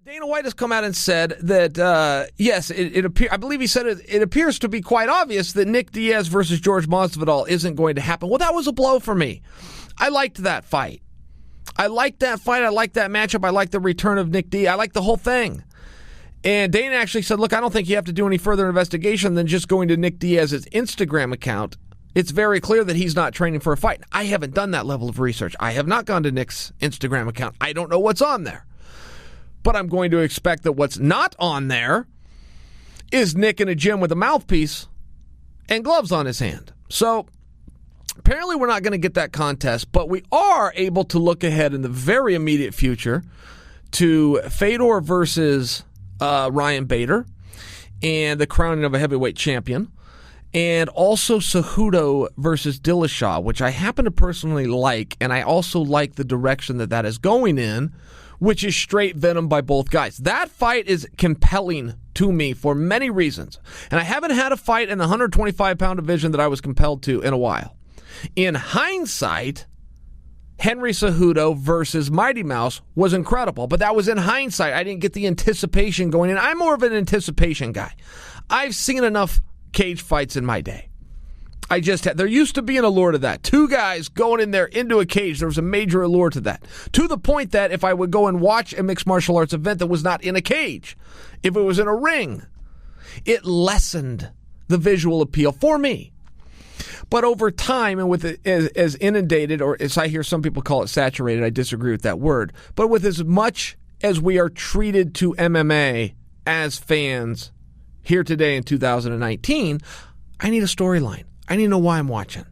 Dana White has come out and said that, yes, I believe he said it appears to be quite obvious that Nick Diaz versus George Masvidal isn't going to happen. Well, that was a blow for me. I liked that fight. I liked that matchup. I liked the return of Nick Diaz. I liked the whole thing. And Dana actually said, look, I don't think you have to do any further investigation than just going to Nick Diaz's Instagram account. It's very clear that he's not training for a fight. I haven't done that level of research. I have not gone to Nick's Instagram account. I don't know what's on there. But I'm going to expect that what's not on there is Nick in a gym with a mouthpiece and gloves on his hand. So apparently we're not going to get that contest, but we are able to look ahead in the very immediate future to Fedor versus Ryan Bader and the crowning of a heavyweight champion, and also Cejudo versus Dillashaw, which I happen to personally like, and I also like the direction that is going in, which is straight venom by both guys. That fight is compelling to me for many reasons. And I haven't had a fight in the 125-pound division that I was compelled to in a while. In hindsight, Henry Cejudo versus Mighty Mouse was incredible. But that was in hindsight. I didn't get the anticipation going in. I'm more of an anticipation guy. I've seen enough cage fights in my day. There used to be an allure to that. Two guys going in there into a cage, there was a major allure to that. To the point that if I would go and watch a mixed martial arts event that was not in a cage, if it was in a ring, it lessened the visual appeal for me. But over time, and with it as inundated, or as I hear some people call it saturated, I disagree with that word, but with as much as we are treated to MMA as fans here today in 2019, I need a storyline. I need to know why I'm watching.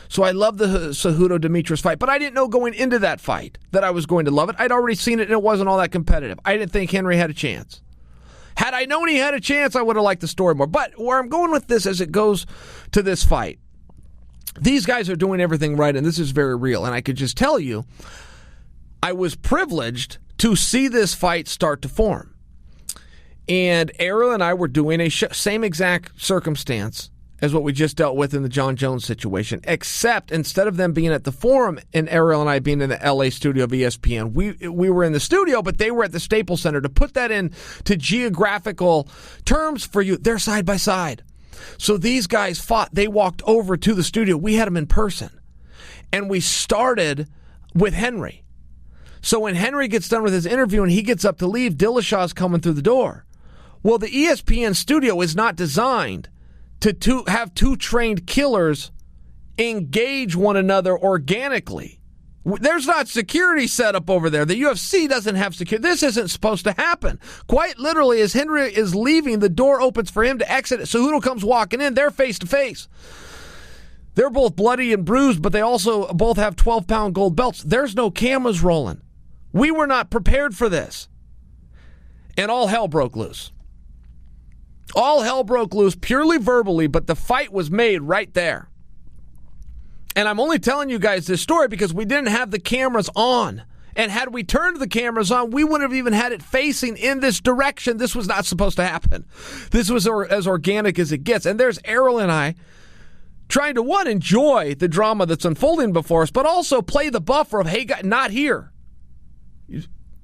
So I love the Cejudo-Demetrius fight, but I didn't know going into that fight that I was going to love it. I'd already seen it, and it wasn't all that competitive. I didn't think Henry had a chance. Had I known he had a chance, I would have liked the story more. But where I'm going with this as it goes to this fight, these guys are doing everything right, and this is very real. And I could just tell you, I was privileged to see this fight start to form. And Errol and I were doing a same exact circumstance as what we just dealt with in the John Jones situation, except instead of them being at the Forum and Errol and I being in the LA studio of ESPN, we were in the studio, but they were at the Staples Center. To put that into geographical terms for you, they're side by side. So these guys fought. They walked over to the studio. We had them in person. And we started with Henry. So when Henry gets done with his interview and he gets up to leave, Dillashaw's coming through the door. Well, the ESPN studio is not designed to have two trained killers engage one another organically. There's not security set up over there. The UFC doesn't have security. This isn't supposed to happen. Quite literally, as Henry is leaving, the door opens for him to exit. Cejudo comes walking in. They're face to face. They're both bloody and bruised, but they also both have 12-pound gold belts. There's no cameras rolling. We were not prepared for this. And all hell broke loose. All hell broke loose purely verbally, but the fight was made right there. And I'm only telling you guys this story because we didn't have the cameras on. And had we turned the cameras on, we wouldn't have even had it facing in this direction. This was not supposed to happen. This was as organic as it gets. And there's Errol and I trying to, one, enjoy the drama that's unfolding before us, but also play the buffer of, hey, not here.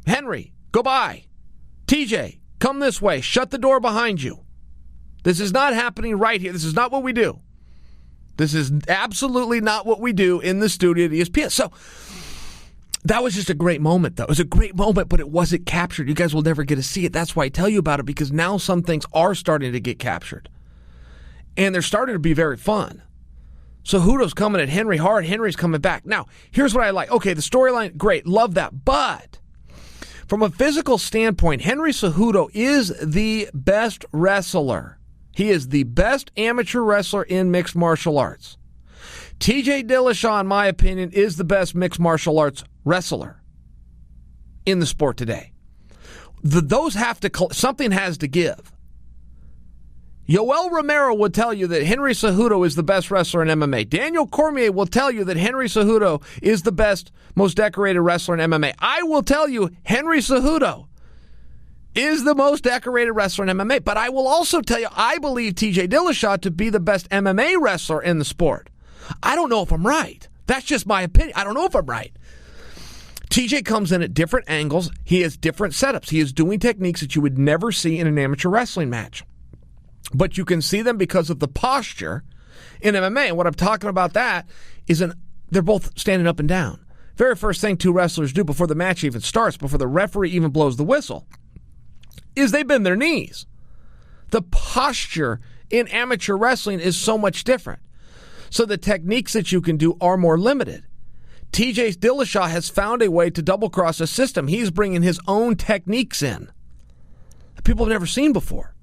Henry, go by. TJ, come this way. Shut the door behind you. This is not happening right here. This is not what we do. This is absolutely not what we do in the studio at ESPN. So that was just a great moment, though. It was a great moment, but it wasn't captured. You guys will never get to see it. That's why I tell you about it, because now some things are starting to get captured. And they're starting to be very fun. So Cejudo's coming at Henry hard. Henry's coming back. Now, here's what I like. Okay, the storyline, great. Love that. But from a physical standpoint, Henry Cejudo is the best wrestler. He is the best amateur wrestler in mixed martial arts. T.J. Dillashaw, in my opinion, is the best mixed martial arts wrestler in the sport today. Those have to, something has to give. Yoel Romero will tell you that Henry Cejudo is the best wrestler in MMA. Daniel Cormier will tell you that Henry Cejudo is the best, most decorated wrestler in MMA. I will tell you Henry Cejudo is the most decorated wrestler in MMA. But I will also tell you, I believe TJ Dillashaw to be the best MMA wrestler in the sport. I don't know if I'm right. That's just my opinion. I don't know if I'm right. TJ comes in at different angles. He has different setups. He is doing techniques that you would never see in an amateur wrestling match. But you can see them because of the posture in MMA. And what I'm talking about that is they're both standing up and down. Very first thing two wrestlers do before the match even starts, before the referee even blows the whistle, is they bend their knees. The posture in amateur wrestling is so much different. So the techniques that you can do are more limited. TJ Dillashaw has found a way to double-cross a system. He's bringing his own techniques in that people have never seen before.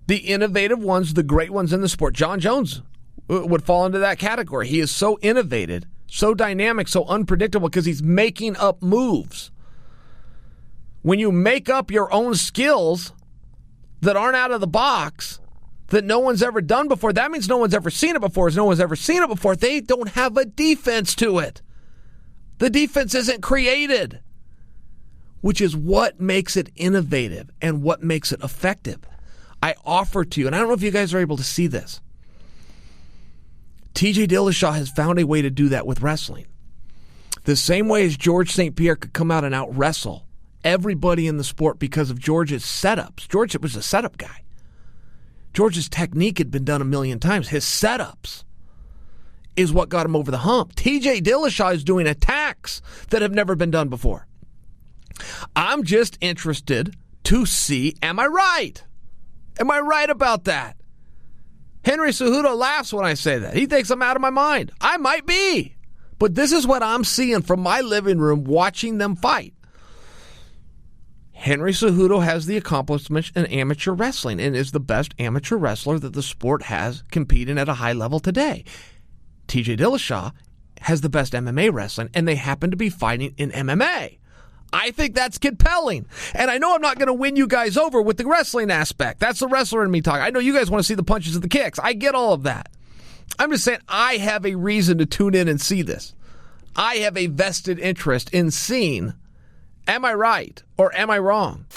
The innovative ones, the great ones in the sport. John Jones would fall into that category. He is so innovative, so dynamic, so unpredictable because he's making up moves. When you make up your own skills that aren't out of the box, that no one's ever done before, that means no one's ever seen it before. As no one's ever seen it before, they don't have a defense to it. The defense isn't created, which is what makes it innovative and what makes it effective. I offer to you, and I don't know if you guys are able to see this, TJ Dillashaw has found a way to do that with wrestling. The same way as George St. Pierre could come out and out-wrestle everybody in the sport because of George's setups. George was a setup guy. George's technique had been done a million times. His setups is what got him over the hump. TJ Dillashaw is doing attacks that have never been done before. I'm just interested to see, am I right? Am I right about that? Henry Cejudo laughs when I say that. He thinks I'm out of my mind. I might be. But this is what I'm seeing from my living room watching them fight. Henry Cejudo has the accomplishments in amateur wrestling and is the best amateur wrestler that the sport has competing at a high level today. TJ Dillashaw has the best MMA wrestling, and they happen to be fighting in MMA. I think that's compelling. And I know I'm not going to win you guys over with the wrestling aspect. That's the wrestler in me talking. I know you guys want to see the punches and the kicks. I get all of that. I'm just saying I have a reason to tune in and see this. I have a vested interest in seeing, am I right or am I wrong?